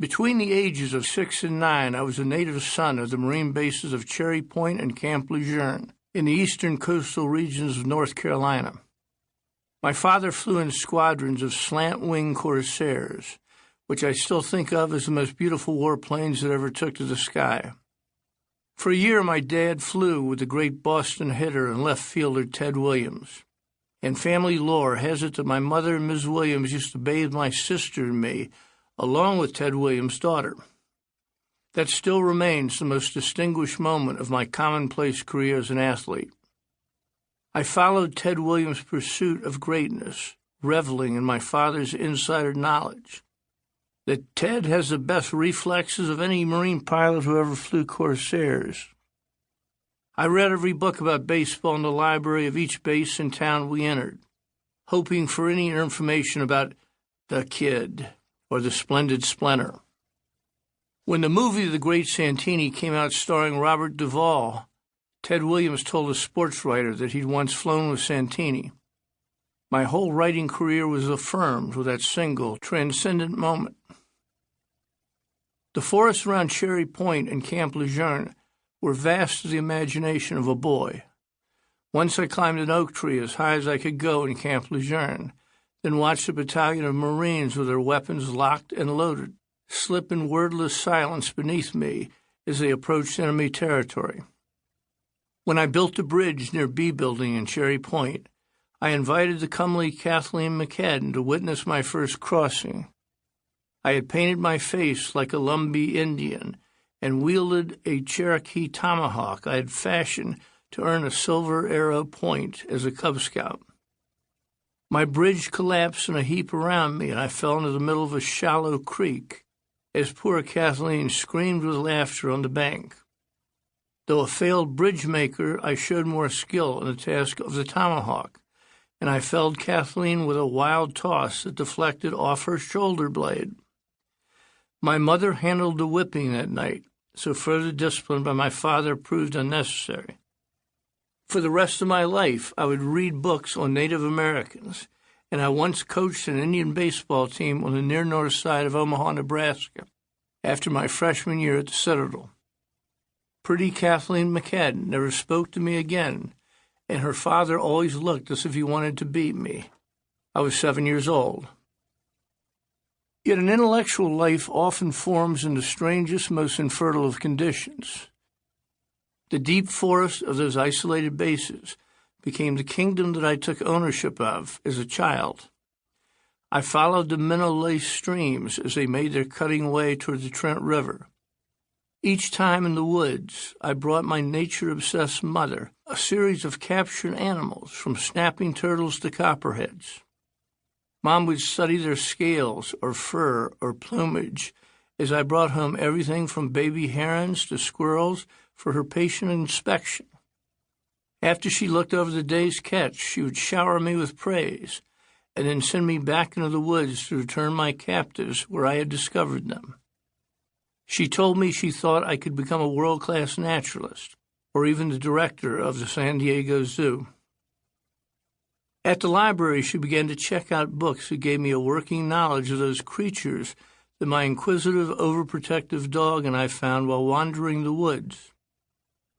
Between the ages of 6 and 9, I was a native son of the Marine bases of Cherry Point and Camp Lejeune in the eastern coastal regions of North Carolina. My father flew in squadrons of slant-wing Corsairs, which I still think of as the most beautiful warplanes that ever took to the sky. For a year, my dad flew with the great Boston hitter and left fielder Ted Williams. And family lore has it that my mother and Ms. Williams used to bathe my sister and me, along with Ted Williams' daughter. That still remains the most distinguished moment of my commonplace career as an athlete. I followed Ted Williams' pursuit of greatness, reveling in my father's insider knowledge that Ted has the best reflexes of any Marine pilot who ever flew Corsairs. I read every book about baseball in the library of each base and town we entered, hoping for any information about the kid or the splendid splinter. When the movie The Great Santini came out starring Robert Duvall, Ted Williams told a sports writer that he'd once flown with Santini. My whole writing career was affirmed with that single, transcendent moment. The forests around Cherry Point and Camp Lejeune were vast to the imagination of a boy. Once I climbed an oak tree as high as I could go in Camp Lejeune, then watched a battalion of Marines with their weapons locked and loaded slip in wordless silence beneath me as they approached enemy territory. When I built the bridge near B Building in Cherry Point, I invited the comely Kathleen McCadden to witness my first crossing. I had painted my face like a Lumbee Indian and wielded a Cherokee tomahawk I had fashioned to earn a silver arrow point as a Cub Scout. My bridge collapsed in a heap around me, and I fell into the middle of a shallow creek as poor Kathleen screamed with laughter on the bank. Though a failed bridge maker, I showed more skill in the task of the tomahawk, and I felled Kathleen with a wild toss that deflected off her shoulder blade. My mother handled the whipping that night, so further discipline by my father proved unnecessary. For the rest of my life, I would read books on Native Americans, and I once coached an Indian baseball team on the near north side of Omaha, Nebraska, after my freshman year at the Citadel. Pretty Kathleen McCadden never spoke to me again, and her father always looked as if he wanted to beat me. I was 7 years old. Yet an intellectual life often forms in the strangest, most infertile of conditions. The deep forest of those isolated bases became the kingdom that I took ownership of as a child. I followed the minnow-laced streams as they made their cutting way toward the Trent River. Each time in the woods, I brought my nature-obsessed mother a series of captured animals, from snapping turtles to copperheads. Mom would study their scales or fur or plumage as I brought home everything from baby herons to squirrels for her patient inspection. After she looked over the day's catch, she would shower me with praise and then send me back into the woods to return my captives where I had discovered them. She told me she thought I could become a world-class naturalist or even the director of the San Diego Zoo. At the library, she began to check out books that gave me a working knowledge of those creatures that my inquisitive, overprotective dog and I found while wandering the woods.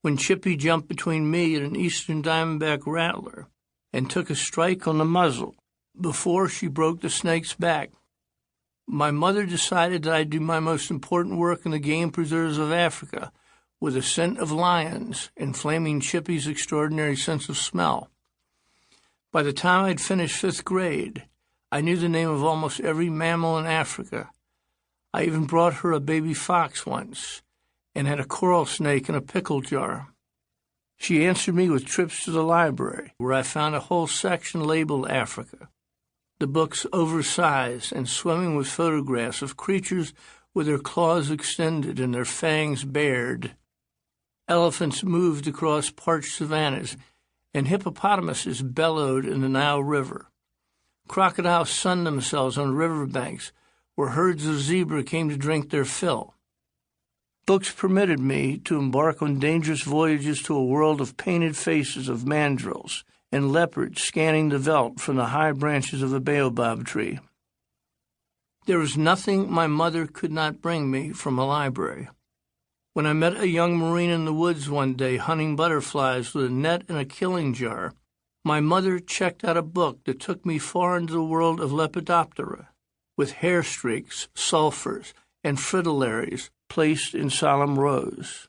When Chippy jumped between me and an eastern diamondback rattler and took a strike on the muzzle before she broke the snake's back, my mother decided that I'd do my most important work in the game preserves of Africa with a scent of lions inflaming Chippy's extraordinary sense of smell. By the time I'd finished 5th grade, I knew the name of almost every mammal in Africa. I even brought her a baby fox once and had a coral snake in a pickle jar. She answered me with trips to the library, where I found a whole section labeled Africa, the books oversized and swimming with photographs of creatures with their claws extended and their fangs bared. Elephants moved across parched savannas, and hippopotamuses bellowed in the Nile River. Crocodiles sunned themselves on riverbanks where herds of zebra came to drink their fill. Books permitted me to embark on dangerous voyages to a world of painted faces of mandrills and leopards scanning the veldt from the high branches of a baobab tree. There was nothing my mother could not bring me from a library. When I met a young Marine in the woods one day hunting butterflies with a net and a killing jar, my mother checked out a book that took me far into the world of Lepidoptera, with hair streaks, sulfurs, and fritillaries placed in solemn rows.